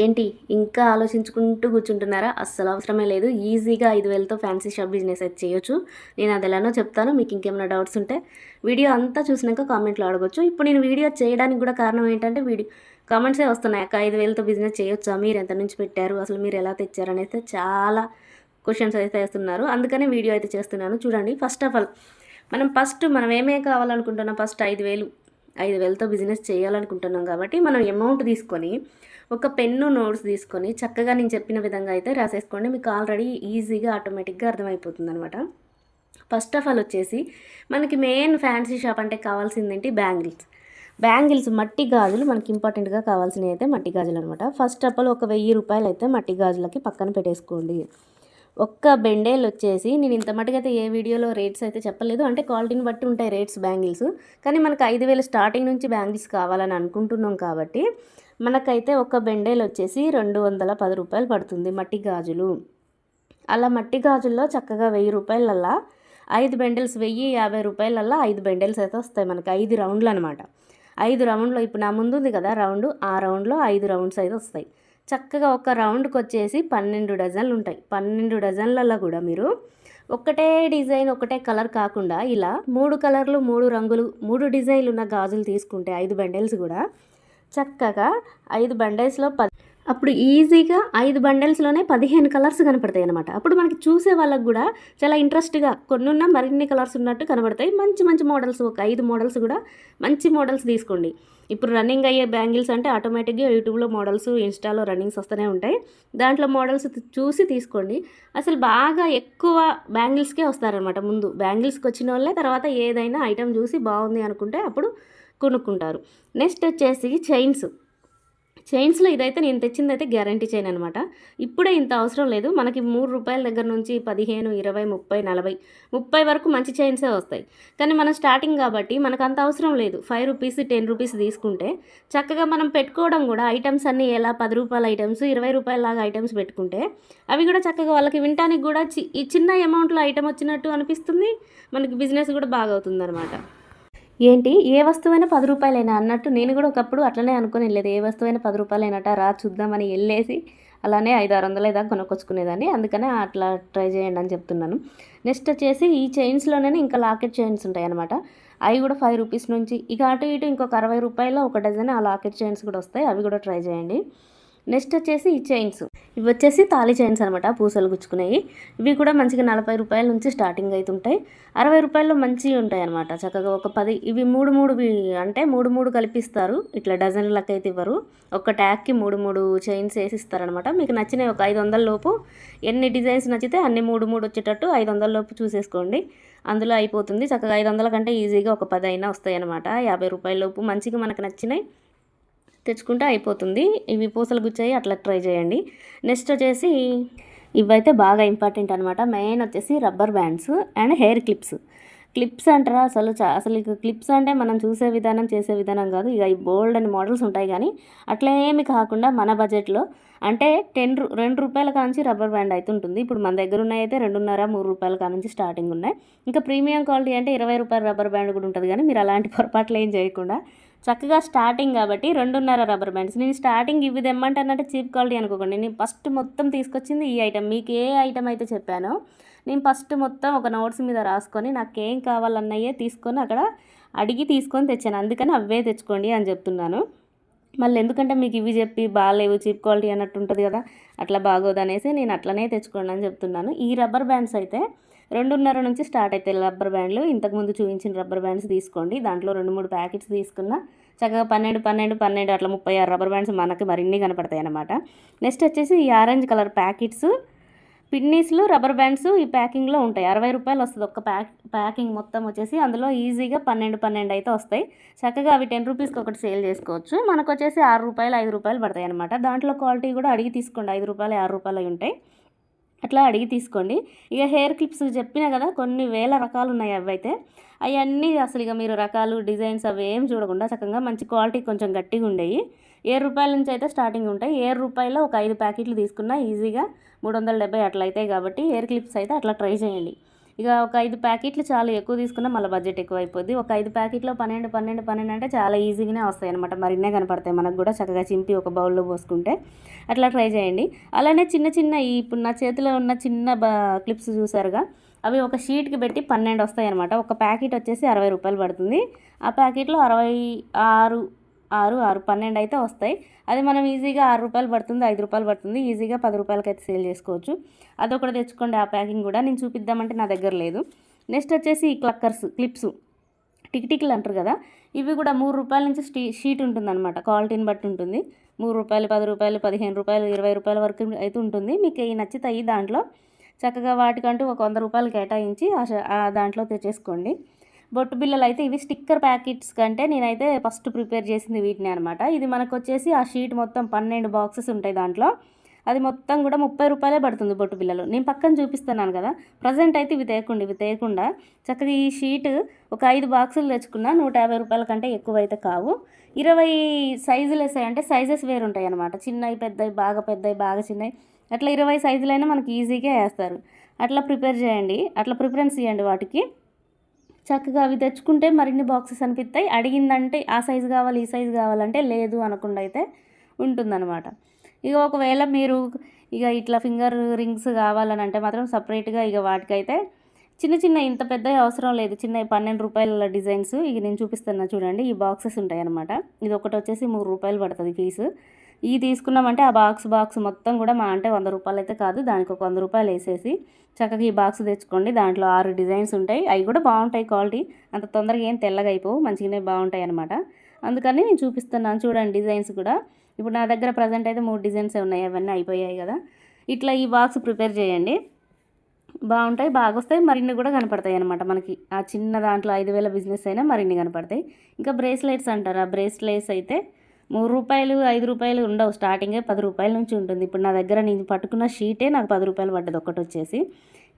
ఏంటి ఇంకా ఆలోచించుకుంటూ కూర్చుంటున్నారా? అస్సలు అవసరమే లేదు. ఈజీగా 5,000తో ఫ్యాన్సీ షాప్ బిజినెస్ అయితే చేయొచ్చు. నేను అది ఎలానో చెప్తాను. మీకు ఇంకేమైనా డౌట్స్ ఉంటే వీడియో అంతా చూసినాక కామెంట్లో అడగొచ్చు. ఇప్పుడు నేను వీడియో చేయడానికి కూడా కారణం ఏంటంటే కామెంట్సే వస్తున్నాయి. అక్క 5,000తో బిజినెస్ చేయొచ్చా? మీరు ఎంత నుంచి పెట్టారు? అసలు మీరు ఎలా తెచ్చారు? అనేది చాలా క్వశ్చన్స్ అయితే వేస్తున్నారు. అందుకనే వీడియో అయితే చేస్తున్నాను. చూడండి, ఫస్ట్ ఆఫ్ ఆల్ మనం ఏమేమి కావాలనుకుంటున్నాం? ఫస్ట్ 5,000తో బిజినెస్ చేయాలనుకుంటున్నాం కాబట్టి మనం అమౌంట్ తీసుకొని ఒక పెన్ను నోట్స్ తీసుకొని చక్కగా నేను చెప్పిన విధంగా అయితే రాసేసుకోండి. మీకు ఆల్రెడీ ఈజీగా ఆటోమేటిక్గా అర్థమైపోతుంది అనమాట. ఫస్ట్ ఆఫ్ ఆల్ వచ్చేసి మనకి మెయిన్ ఫ్యాన్సీ షాప్ అంటే కావాల్సిందేంటి? బ్యాంగిల్స్ మట్టి గాజులు మనకి ఇంపార్టెంట్గా కావాల్సినవి అయితే మట్టి గాజులు అనమాట. ఫస్ట్ ఆఫ్ ఆల్ ఒక 1,000 రూపాయలు అయితే మట్టి గాజులకి పక్కన పెట్టేసుకోండి. ఒక్క బెండేలు వచ్చేసి నేను ఇంత మటుకైతే ఏ వీడియోలో రేట్స్ అయితే చెప్పలేదు, అంటే క్వాలిటీని బట్టి ఉంటాయి రేట్స్ బ్యాంగిల్స్. కానీ మనకు 5,000 స్టార్టింగ్ నుంచి బ్యాంగిల్స్ కావాలని అనుకుంటున్నాం కాబట్టి మనకైతే ఒక బెండేలు వచ్చేసి 210 రూపాయలు పడుతుంది మట్టి గాజులు. అలా మట్టి గాజుల్లో చక్కగా 1,000 రూపాయలల్లా 5 బెండల్స్, 1,050 రూపాయలల్లా 5 బెండల్స్ అయితే వస్తాయి మనకి. 5 రౌండ్లు అనమాట. 5 రౌండ్లో ఇప్పుడు నా ముందు ఉంది కదా రౌండ్, ఆ రౌండ్లో 5 రౌండ్స్ అయితే వస్తాయి. చక్కగా ఒక రౌండ్కి వచ్చేసి 12 డజన్లు ఉంటాయి. 12 డజన్లలో కూడా మీరు ఒకటే డిజైన్ ఒకటే కలర్ కాకుండా ఇలా 3 కలర్లు 3 రంగులు 3 డిజైన్లు ఉన్న గాజులు తీసుకుంటే 5 బండిల్స్ కూడా చక్కగా 5 బండిల్స్లో అప్పుడు ఈజీగా 5 బండిల్స్లోనే 15 కలర్స్ కనపడతాయి అనమాట. అప్పుడు మనకి చూసే వాళ్ళకి కూడా చాలా ఇంట్రెస్ట్గా కొన్నున్న మరిన్ని కలర్స్ ఉన్నట్టు కనబడతాయి. మంచి మంచి మోడల్స్, ఒక 5 మోడల్స్ కూడా మంచి మోడల్స్ తీసుకోండి. ఇప్పుడు రన్నింగ్ అయ్యే బ్యాంగిల్స్ అంటే ఆటోమేటిక్గా యూట్యూబ్లో మోడల్స్, ఇన్స్టాలో రన్నింగ్స్ వస్తూనే ఉంటాయి. దాంట్లో మోడల్స్ చూసి తీసుకోండి. అసలు బాగా ఎక్కువ బ్యాంగిల్స్కే వస్తారనమాట. ముందు బ్యాంగిల్స్కి వచ్చిన వాళ్ళే తర్వాత ఏదైనా ఐటెం చూసి బాగుంది అనుకుంటే అప్పుడు కొనుక్కుంటారు. నెక్స్ట్ వచ్చేసి చైన్స్లో ఇదైతే నేను తెచ్చింది అయితే గ్యారంటీ చైన్ అనమాట. ఇప్పుడే ఇంత అవసరం లేదు. మనకి 3 రూపాయల దగ్గర నుంచి 15, 20, 30, 40 వరకు మంచి చైన్సే వస్తాయి. కానీ మనం స్టార్టింగ్ కాబట్టి మనకు అంత అవసరం లేదు. 5 రూపీస్, 10 రూపీస్ తీసుకుంటే చక్కగా మనం పెట్టుకోవడం కూడా ఐటమ్స్ అన్నీ ఎలా 10 రూపాయల ఐటమ్స్, 20 రూపాయల లాగా ఐటమ్స్ పెట్టుకుంటే అవి కూడా చక్కగా వాళ్ళకి వినటానికి కూడా ఈ చిన్న అమౌంట్లో ఐటమ్ వచ్చినట్టు అనిపిస్తుంది. మనకి బిజినెస్ కూడా బాగా అవుతుంది అనమాట. ఏంటి ఏ వస్తువైనా 10 రూపాయలైనా అన్నట్టు నేను కూడా ఒకప్పుడు అట్లనే అనుకుని వెళ్ళేది. ఏ వస్తువైనా 10 రూపాయలైనట, రా చూద్దామని వెళ్ళేసి అలానే 500-600 దాకా కొనుక్కొచ్చుకునేదాన్ని. అందుకనే అట్లా ట్రై చేయండి అని చెప్తున్నాను. నెక్స్ట్ వచ్చేసి ఈ చైన్స్లోనే ఇంకా లాకెట్ చైన్స్ ఉంటాయి అనమాట. అవి కూడా 5 రూపీస్ నుంచి ఇక అటు ఇటు ఇంకొక 60 రూపాయలు ఒక డజన్ ఆ లాకెట్ చైన్స్ కూడా వస్తాయి. అవి కూడా ట్రై చేయండి. నెక్స్ట్ వచ్చేసి ఈ చైన్స్, ఇవి వచ్చేసి తాళి చైన్స్ అనమాట, పూసలు గుచ్చుకునేవి. ఇవి కూడా మంచిగా 40 రూపాయల నుంచి స్టార్టింగ్ అవుతుంటాయి. 60 రూపాయల్లో మంచివి ఉంటాయి అనమాట. చక్కగా ఒక 10 ఇవి 3 అంటే 3 కలిపిస్తారు. ఇట్లా డజన్ లెక్క అయితే ఇవ్వరు. ఒక ట్యాగ్కి 3 చైన్స్ వేసి ఇస్తారనమాట. మీకు నచ్చినవి ఒక 500 లోపు ఎన్ని డిజైన్స్ నచ్చితే అన్ని 3 వచ్చేటట్టు 500 లోపు చూసేసుకోండి. అందులో అయిపోతుంది. చక్కగా 500 కంటే ఈజీగా ఒక 10 అయినా వస్తాయి అనమాట. 50 రూపాయల లోపు మంచిగా మనకు నచ్చినాయి తెచ్చుకుంటే అయిపోతుంది. ఇవి పూసలు గుచ్చాయి, అట్లా ట్రై చేయండి. నెక్స్ట్ వచ్చేసి ఇవైతే బాగా ఇంపార్టెంట్ అనమాట. మెయిన్ వచ్చేసి rubber bands and hair clips అంటారా? అసలు ఇక క్లిప్స్ అంటే మనం చూసే విధానం చేసే విధానం కాదు. ఇక ఈ బోల్డ్ అని మోడల్స్ ఉంటాయి. కానీ అట్లా ఏమి కాకుండా మన బడ్జెట్లో అంటే 2 రూపాయల కానుంచి రబ్బర్ బ్యాండ్ అయితే ఉంటుంది. ఇప్పుడు మన దగ్గర ఉన్నాయి అయితే 2.5, 3 రూపాయల కానుంచి స్టార్టింగ్ ఉన్నాయి. ఇంకా ప్రీమియం క్వాలిటీ అంటే 20 రూపాయల రబ్బర్ బ్యాండ్ కూడా ఉంటుంది. కానీ మీరు అలాంటి పొరపాట్లు ఏం చేయకుండా చక్కగా స్టార్టింగ్ కాబట్టి 2.5 రబ్బర్ బ్యాండ్స్. నేను స్టార్టింగ్ ఇవి తెమ్మంటానంటే చీప్ క్వాలిటీ అనుకోకండి. నేను ఫస్ట్ మొత్తం తీసుకొచ్చింది ఈ ఐటమ్. మీకు ఏ ఐటమ్ అయితే చెప్పానో నేను ఫస్ట్ మొత్తం ఒక నోట్స్ మీద రాసుకొని నాకేం కావాలన్నయ్యే తీసుకొని అక్కడ అడిగి తీసుకొని తెచ్చాను. అందుకని అవే తెచ్చుకోండి అని చెప్తున్నాను. మళ్ళీ ఎందుకంటే మీకు ఇవి చెప్పి బాగాలేవు చీప్ క్వాలిటీ అన్నట్టు ఉంటుంది కదా, అట్లా బాగోదు అనేసి నేను అట్లనే తెచ్చుకోండి అని చెప్తున్నాను. ఈ రబ్బర్ బ్యాండ్స్ అయితే 2.5 నుంచి స్టార్ట్ అవుతాయి రబ్బర్ బ్యాండ్లు. ఇంతకుముందు చూపించిన రబ్బర్ బ్యాండ్స్ తీసుకోండి. దాంట్లో 2-3 ప్యాకెట్స్ తీసుకున్న చక్కగా 12 అట్లా 36 రబ్బర్ బ్యాండ్స్ మనకి మరిన్ని కనపడతాయి అన్నమాట. నెక్స్ట్ వచ్చేసి ఈ ఆరెంజ్ కలర్ ప్యాకెట్స్ పిన్నీస్లు రబ్బర్ బ్యాండ్స్ ఈ ప్యాకింగ్లో ఉంటాయి. 60 రూపాయలు వస్తుంది ఒక ప్యాకింగ్ మొత్తం వచ్చేసి. అందులో ఈజీగా 12 అయితే వస్తాయి. చక్కగా అవి 10 రూపీస్కి ఒకటి సేల్ చేసుకోవచ్చు. మనకు వచ్చేసి 6 రూపాయలు 5 రూపాయలు పడతాయి అనమాట. దాంట్లో క్వాలిటీ కూడా అడిగి తీసుకోండి. 5 రూపాయలు 6 రూపాయలు అవి ఉంటాయి. అట్లా అడిగి తీసుకోండి. ఇక హెయిర్ క్లిప్స్ చెప్పినా కదా కొన్ని వేల రకాలు ఉన్నాయి. అవైతే అవన్నీ అసలు ఇక మీరు రకాలు డిజైన్స్ అవి ఏం చూడకుండా చక్కగా మంచి క్వాలిటీ కొంచెం గట్టిగా ఉండేవి 7 రూపాయల నుంచి అయితే స్టార్టింగ్ ఉంటాయి. 7 రూపాయలు ఒక 5 ప్యాకెట్లు తీసుకున్నా ఈజీగా 370 అట్లా అవుతాయి. కాబట్టి హెయిర్ క్లిప్స్ అయితే అట్లా ట్రై చేయండి. ఇక ఒక 5 ప్యాకెట్లు చాలు, ఎక్కువ తీసుకున్నా మళ్ళీ బడ్జెట్ ఎక్కువ అయిపోద్ది. ఒక 5 ప్యాకెట్లో 12 అంటే చాలా ఈజీగానే వస్తాయి అనమాట. మరిన్నే కనపడతాయి మనకు కూడా, చక్కగా చింపి ఒక బౌల్లో పోసుకుంటే. అట్లా ట్రై చేయండి. అలానే చిన్న చిన్న ఇప్పుడు నా చేతిలో ఉన్న చిన్న క్లిప్స్ చూసారుగా, అవి ఒక షీట్కి పెట్టి 12 వస్తాయి అనమాట. ఒక ప్యాకెట్ వచ్చేసి 60 రూపాయలు పడుతుంది. ఆ ప్యాకెట్లో 66 12 అయితే వస్తాయి. అది మనం ఈజీగా 6 రూపాయలు పడుతుంది, 5 రూపాయలు పడుతుంది, ఈజీగా 10 రూపాయలకి అయితే సేల్ చేసుకోవచ్చు. అదొకటి తెచ్చుకోండి. ఆ ప్యాకింగ్ కూడా నేను చూపిద్దామంటే నా దగ్గర లేదు. నెక్స్ట్ వచ్చేసి ఈ క్లిప్స్ టిక్టిక్లు అంటారు కదా, ఇవి కూడా 3 రూపాయల నుంచి షీట్ ఉంటుందన్నమాట. క్వాలిటీని బట్టి ఉంటుంది. 3 రూపాయలు, 10 రూపాయలు, 15 రూపాయలు, 20 రూపాయల వరకు అయితే ఉంటుంది. మీకు ఈ నచ్చుతాయి. దాంట్లో చక్కగా వాటికంటూ ఒక 100 రూపాయలు కేటాయించి దాంట్లో తెచ్చేసుకోండి. బొట్టు బిళ్ళలు అయితే ఇవి స్టిక్కర్ ప్యాకెట్స్ కంటే నేనైతే ఫస్ట్ ప్రిపేర్ చేసింది వీటిని అనమాట. ఇది మనకు వచ్చేసి ఆ షీట్ మొత్తం 12 బాక్సెస్ ఉంటాయి దాంట్లో. అది మొత్తం కూడా 30 రూపాయలే పడుతుంది బొట్టు బిళ్ళలు. నేను పక్కన చూపిస్తున్నాను కదా, ప్రజెంట్ అయితే ఇవి తేకుండా చక్కగా ఈ షీట్ ఒక 5 బాక్సులు తెచ్చుకున్నా 150 రూపాయల కంటే ఎక్కువ అయితే కావు. 20 సైజులు వేసాయంటే సైజెస్ వేరు ఉంటాయి అనమాట. చిన్నవి, పెద్దవి, బాగా చిన్నవి, అట్లా 20 సైజులైనా మనకి ఈజీగా వేస్తారు. అట్లా ప్రిపేర్ చేయండి, అట్లా ప్రిఫరెన్స్ ఇవ్వండి వాటికి. చక్కగా అవి తెచ్చుకుంటే మరిన్ని బాక్సెస్ అనిపిస్తాయి. అడిగిందంటే ఆ సైజు కావాలి, ఈ సైజు కావాలంటే లేదు అనకుండా అయితే ఉంటుందన్నమాట. ఇక ఒకవేళ మీరు ఇక ఇట్లా ఫింగర్ రింగ్స్ కావాలని అంటే మాత్రం సపరేట్గా ఇక వాటికైతే చిన్న ఇంత పెద్దవి అవసరం లేదు. చిన్న 12 రూపాయల డిజైన్స్ ఇక నేను చూపిస్తున్నా చూడండి. ఈ బాక్సెస్ ఉంటాయి అన్నమాట. ఇది ఒకటి వచ్చేసి 3 రూపాయలు పడుతుంది ఫీజు. ఇవి తీసుకున్నామంటే ఆ బాక్స్ మొత్తం కూడా మా అంటే 100 రూపాయలు అయితే కాదు, దానికి ఒక 100 రూపాయలు వేసేసి చక్కగా ఈ బాక్స్ తెచ్చుకోండి. దాంట్లో 6 డిజైన్స్ ఉంటాయి. అవి కూడా బాగుంటాయి. క్వాలిటీ అంత తొందరగా ఏం తెల్లగా అయిపోవు, మంచిగానే బాగుంటాయి అనమాట. అందుకని నేను చూపిస్తున్నాను చూడండి డిజైన్స్ కూడా. ఇప్పుడు నా దగ్గర ప్రజెంట్ అయితే 3 డిజైన్సే ఉన్నాయి, అవన్నీ అయిపోయాయి కదా. ఇట్లా ఈ బాక్స్ ప్రిపేర్ చేయండి, బాగుంటాయి, బాగా వస్తాయి. మరిన్ని కూడా కనపడతాయి అనమాట మనకి. ఆ చిన్న దాంట్లో 5,000 బిజినెస్ అయినా మరిన్ని కనపడతాయి. ఇంకా బ్రేస్లెట్స్ అంటారు. ఆ బ్రేస్లెట్స్ అయితే 3 రూపాయలు, 5 రూపాయలు ఉండవు. స్టార్టింగే 10 రూపాయల నుంచి ఉంటుంది. ఇప్పుడు నా దగ్గర నేను పట్టుకున్న షీటే నాకు 10 రూపాయలు పడ్డది ఒకటి వచ్చేసి.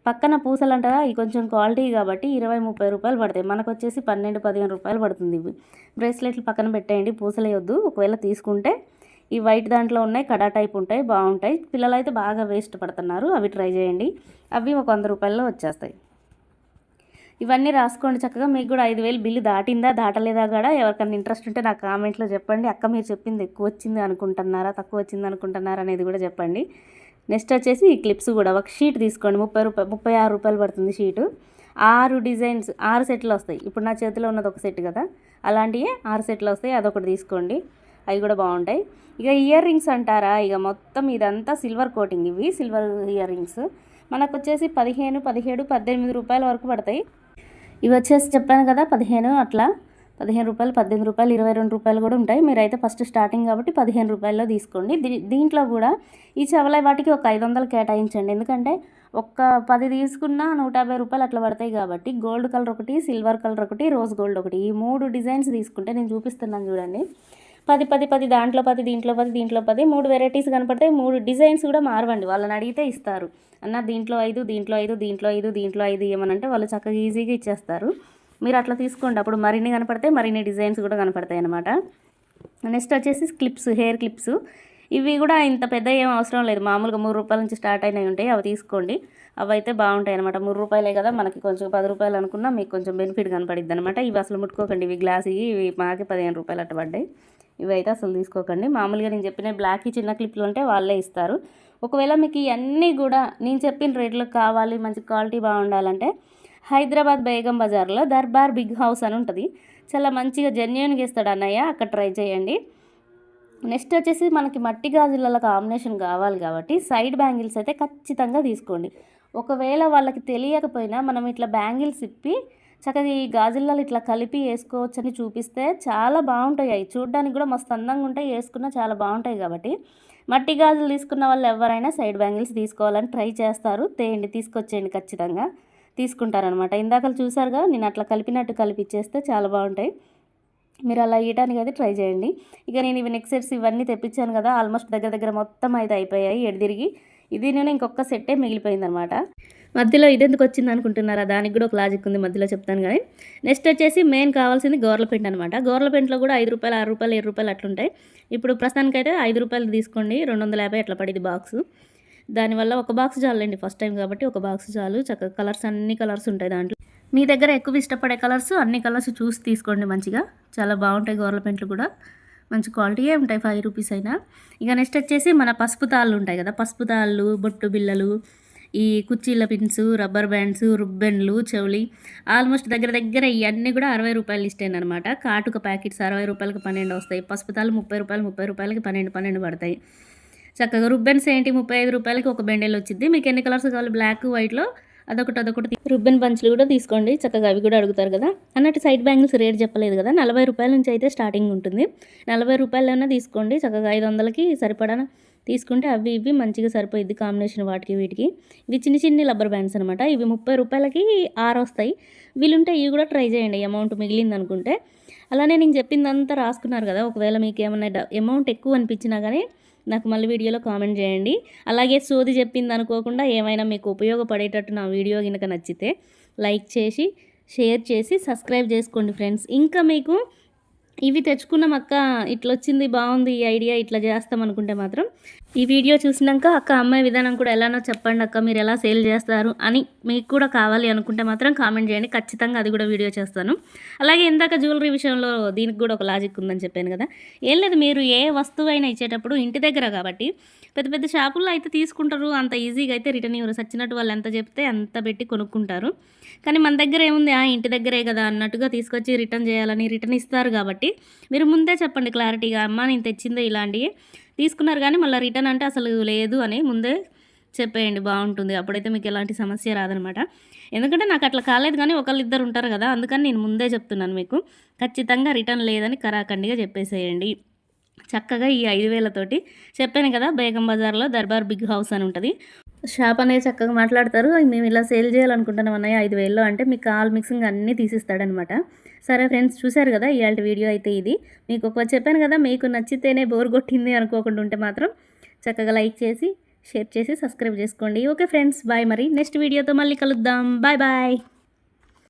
పక్కన పూసలు అంటారా, ఇవి కొంచెం క్వాలిటీ కాబట్టి 20-30 రూపాయలు పడతాయి. మనకు వచ్చేసి 12-15 రూపాయలు పడుతుంది. ఇవి బ్రేస్లెట్లు పక్కన పెట్టేయండి, పూసలు వద్దు. ఒకవేళ తీసుకుంటే ఈ వైట్ దాంట్లో ఉన్నాయి, కడా టైప్ ఉంటాయి, బాగుంటాయి. పిల్లలు అయితే బాగా వేస్ట్ పడుతున్నారు. అవి ట్రై చేయండి. అవి ఒక 100 రూపాయల్లో వచ్చేస్తాయి. ఇవన్నీ రాసుకోండి చక్కగా. మీకు కూడా 5,000 బిల్లు దాటిందా దాటలేదా కూడా ఎవరికైనా ఇంట్రెస్ట్ ఉంటే నాకు కామెంట్లో చెప్పండి. అక్క మీరు చెప్పింది ఎక్కువ వచ్చింది అనుకుంటున్నారా, తక్కువ వచ్చింది అనుకుంటున్నారా అనేది కూడా చెప్పండి. నెక్స్ట్ వచ్చేసి ఈ క్లిప్స్ కూడా ఒక షీట్ తీసుకోండి. 36 రూపాయలు పడుతుంది షీటు. 6 డిజైన్స్, 6 సెట్లు వస్తాయి. ఇప్పుడు నా చేతిలో ఉన్నది ఒక సెట్ కదా, అలాంటివి 6 సెట్లు వస్తాయి. అదొకటి తీసుకోండి, అవి కూడా బాగుంటాయి. ఇక ఇయర్ రింగ్స్ అంటారా, ఇక మొత్తం ఇదంతా సిల్వర్ కోటింగ్. ఇవి సిల్వర్ ఇయర్ రింగ్స్ మనకు వచ్చేసి 15, 17, 18 రూపాయల వరకు పడతాయి. ఇవి వచ్చేసి చెప్పాను కదా 15 అట్లా, 15 రూపాయలు, 18 రూపాయలు, 22 రూపాయలు కూడా ఉంటాయి. మీరైతే ఫస్ట్ స్టార్టింగ్ కాబట్టి 15 రూపాయల్లో తీసుకోండి. దీంట్లో కూడా ఈ చెవల వాటికి ఒక 500 కేటాయించండి. ఎందుకంటే ఒక్క 10 తీసుకున్నా 150 రూపాయలు అట్లా పడతాయి కాబట్టి. గోల్డ్ కలర్ ఒకటి, సిల్వర్ కలర్ ఒకటి, రోజ్ గోల్డ్ ఒకటి, ఈ 3 డిజైన్స్ తీసుకుంటే నేను చూపిస్తున్నాను చూడండి. 10 దాంట్లో 10, దీంట్లో 10, 3 వెరైటీస్ కనపడతాయి. 3 డిజైన్స్ కూడా మారవండి. వాళ్ళని అడిగితే ఇస్తారు. అన్న దీంట్లో 5, దీంట్లో 5, దీంట్లో 5, దీంట్లో 5 ఏమనంటే వాళ్ళు చక్కగా ఈజీగా ఇచ్చేస్తారు. మీరు అట్లా తీసుకోండి. అప్పుడు మరిన్ని కనపడతాయి, మరిన్ని డిజైన్స్ కూడా కనపడతాయి అన్నమాట. నెక్స్ట్ వచ్చేసి క్లిప్స్, హెయిర్ క్లిప్స్. ఇవి కూడా ఇంత పెద్ద ఏం అవసరం లేదు. మామూలుగా 3 రూపాయల నుంచి స్టార్ట్ అయినవి ఉంటాయి, అవి తీసుకోండి. అవి అయితే బాగుంటాయి అనమాట. 3 రూపాయలే కదా మనకి, కొంచెం 10 రూపాయలు అనుకున్నా మీకు కొంచెం బెనిఫిట్ కనపడిద్ది అనమాట. ఇవి అసలు ముట్టుకోకండి. ఇవి గ్లాస్, ఇవి మాకే 15 రూపాయలు అట్ట పడ్డాయి. ఇవి అయితే అసలు తీసుకోకండి. మామూలుగా నేను చెప్పిన బ్లాక్కి చిన్న క్లిప్లు ఉంటే వాళ్ళే ఇస్తారు. ఒకవేళ మీకు ఇవన్నీ కూడా నేను చెప్పిన రేట్లకు కావాలి, మంచి క్వాలిటీ బాగుండాలంటే హైదరాబాద్ బేగం బజార్లో దర్బార్ బిగ్ హౌస్ అని ఉంటుంది. చాలా మంచిగా జెన్యూన్గా ఇస్తాడు అన్నయ్య, అక్కడ ట్రై చేయండి. నెక్స్ట్ వచ్చేసి మనకి మట్టి గాజుల కాంబినేషన్ కావాలి కాబట్టి సైడ్ బ్యాంగిల్స్ అయితే ఖచ్చితంగా తీసుకోండి. ఒకవేళ వాళ్ళకి తెలియకపోయినా మనం ఇట్లా బ్యాంగిల్స్ ఇప్పి చక్కగా ఈ గాజులలో ఇట్లా కలిపి వేసుకోవచ్చని చూపిస్తే చాలా బాగుంటాయి. అవి చూడడానికి కూడా మస్తు అందంగా ఉంటాయి, వేసుకున్నా చాలా బాగుంటాయి. కాబట్టి మట్టి గాజులు తీసుకున్న వాళ్ళు ఎవరైనా సైడ్ బ్యాంగిల్స్ తీసుకోవాలని ట్రై చేస్తారు. తీసుకొచ్చేయండి, ఖచ్చితంగా తీసుకుంటారనమాట. ఇందాక చూసారుగా నేను అట్లా కలిపినట్టు కలిపిచ్చేస్తే చాలా బాగుంటాయి. మీరు అలా ఇవ్వడానికి అయితే ట్రై చేయండి. ఇక నేను ఇవి నెక్ సెట్స్ ఇవన్నీ తెప్పించాను కదా, ఆల్మోస్ట్ దగ్గర మొత్తం అయితే అయిపోయాయి. ఎడదిరిగి ఇది నేను ఇంకొక సెట్టే మిగిలిపోయిందనమాట. మధ్యలో ఇదెందుకు వచ్చింది అనుకుంటున్నారా, దానికి కూడా ఒక లాజిక్ ఉంది, మధ్యలో చెప్తాను. కానీ నెక్స్ట్ వచ్చేసి మెయిన్ కావాల్సింది గోర్ల పెంట్ అనమాట. గోర్ల పెంట్లో కూడా 5 రూపాయలు, 6 రూపాయలు, 7 రూపాయలు అట్లుంటాయి. ఇప్పుడు ప్రస్తుతానికైతే 5 రూపాయలు తీసుకోండి, 250 అట్లా పడింది బాక్సు. దానివల్ల ఒక బాక్స్ చాలండి, ఫస్ట్ టైం కాబట్టి ఒక బాక్స్ చాలు. చక్కగా కలర్స్, అన్ని కలర్స్ ఉంటాయి దాంట్లో. మీ దగ్గర ఎక్కువ ఇష్టపడే కలర్స్, అన్ని కలర్స్ చూసి తీసుకోండి మంచిగా. చాలా బాగుంటాయి గోర్ల పెయింట్లు కూడా, మంచి క్వాలిటీయే ఉంటాయి, 5 రూపీస్ అయినా. ఇక నెక్స్ట్ వచ్చేసి మన పసుపు తాళ్ళు ఉంటాయి కదా, పసుపు తాళ్ళు, బొట్టు బిళ్ళలు, ఈ కుర్చీల పిన్స్, రబ్బర్ బ్యాండ్స్, రుబ్బెన్లు, చెవులి, ఆల్మోస్ట్ దగ్గర దగ్గర ఇవన్నీ కూడా 60 రూపాయలు ఇష్టేనమాట. కాటుక ప్యాకెట్స్ 60 రూపాయలకి 12 వస్తాయి. పసుపు తాళ్ళు 30 రూపాయలు, 30 రూపాయలకి 12 పడతాయి. చక్కగా రుబ్బెన్స్ ఏంటి 35 రూపాయలకి ఒక బెండెల్ వచ్చింది. మీకు ఎన్ని కలర్స్ కావాలి, బ్లాక్, వైట్లో అదొకటి రుబ్బెన్ బంచ్లు కూడా తీసుకోండి. చక్కగా అవి కూడా అడుగుతారు కదా. అన్నట్టు సైడ్ బ్యాంగిల్స్ రేట్ చెప్పలేదు కదా, 40 రూపాయల నుంచి అయితే స్టార్టింగ్ ఉంటుంది. 40 రూపాయలైనా తీసుకోండి. చక్కగా 500కి సరిపడా తీసుకుంటే అవి ఇవి మంచిగా సరిపోయిద్ది కాంబినేషన్ వాటికి వీటికి. ఇవి చిన్ని చిన్ని రబ్బర్ బ్యాండ్స్ అనమాట. ఇవి 30 రూపాయలకి 6 వస్తాయి. వీలుంటే ఇవి కూడా ట్రై చేయండి, అమౌంట్ మిగిలింది అనుకుంటే. అలానే నేను చెప్పిందంతా రాసుకున్నారు కదా, ఒకవేళ మీకు ఏమన్నా అమౌంట్ ఎక్కువ అనిపించినా కానీ నాకు మళ్ళీ వీడియోలో కామెంట్ చేయండి. అలాగే సోది చెప్పింది అనుకోకుండా ఏమైనా మీకు ఉపయోగపడేటట్టు నా వీడియో కనుక నచ్చితే లైక్ చేసి, షేర్ చేసి, సబ్స్క్రైబ్ చేసుకోండి ఫ్రెండ్స్. ఇంకా మీకు ఇవి తెచ్చుకున్నాం అక్క, ఇట్లా వచ్చింది, బాగుంది ఈ ఐడియా, ఇట్లా చేస్తాం అనుకుంటే మాత్రం ఈ వీడియో చూసినాక అక్క అమ్మాయి విధానం కూడా ఎలానో చెప్పండి అక్క, మీరు ఎలా సేల్ చేస్తారు అని మీకు కూడా కావాలి అనుకుంటే మాత్రం కామెంట్ చేయండి. ఖచ్చితంగా అది కూడా వీడియో చేస్తాను. అలాగే ఇందాక జ్యువెలరీ విషయంలో దీనికి కూడా ఒక లాజిక్ ఉందని చెప్పాను కదా. ఏం లేదు, మీరు ఏ వస్తువైనా ఇచ్చేటప్పుడు ఇంటి దగ్గర కాబట్టి పెద్ద పెద్ద షాపుల్లో అయితే తీసుకుంటారు, అంత ఈజీగా అయితే రిటర్న్ ఇవ్వరు. సచ్చినట్టు వాళ్ళు ఎంత చెప్తే అంత పెట్టి కొనుక్కుంటారు. కానీ మన దగ్గర ఏముంది, ఇంటి దగ్గరే కదా అన్నట్టుగా తీసుకొచ్చి రిటర్న్ చేయాలని రిటర్న్ ఇస్తారు. కాబట్టి మీరు ముందే చెప్పండి క్లారిటీగా, అమ్మ నేను తెచ్చిందే ఇలాంటివి తీసుకున్నారు కానీ మళ్ళీ రిటర్న్ అంటే అసలు లేదు అని ముందే చెప్పేయండి, బాగుంటుంది. అప్పుడైతే మీకు ఎలాంటి సమస్య రాదనమాట. ఎందుకంటే నాకు అట్లా కాలేదు, కానీ ఒకళ్ళిద్దరు ఉంటారు కదా, అందుకని నేను ముందే చెప్తున్నాను మీకు. ఖచ్చితంగా రిటర్న్ లేదని కరాఖండిగా చెప్పేసేయండి. చక్కగా ఈ 5,000తోటి చెప్పాను కదా, బేగం బజార్లో దర్బార్ బిగ్ హౌస్ అని ఉంటుంది షాప్ అనేది. చక్కగా మాట్లాడతారు, మేము ఇలా సేల్ చేయాలనుకుంటున్నాం అన్నయ్య 5,000లో అంటే మీకు కాల్ మిక్సింగ్ అన్నీ తీసిస్తాడనమాట. సరే ఫ్రెండ్స్, చూశారు కదా ఇవాళ వీడియో అయితే ఇది. మీకు ఒక చెప్పాను కదా, మీకు నచ్చితేనే బోర్ కొట్టింది అనుకోకుండా ఉంటే మాత్రం చక్కగా లైక్ చేసి, షేర్ చేసి, సబ్స్క్రైబ్ చేసుకోండి. Okay friends, bye. మరి నెక్స్ట్ వీడియోతో మళ్ళీ కలుద్దాం. Bye bye.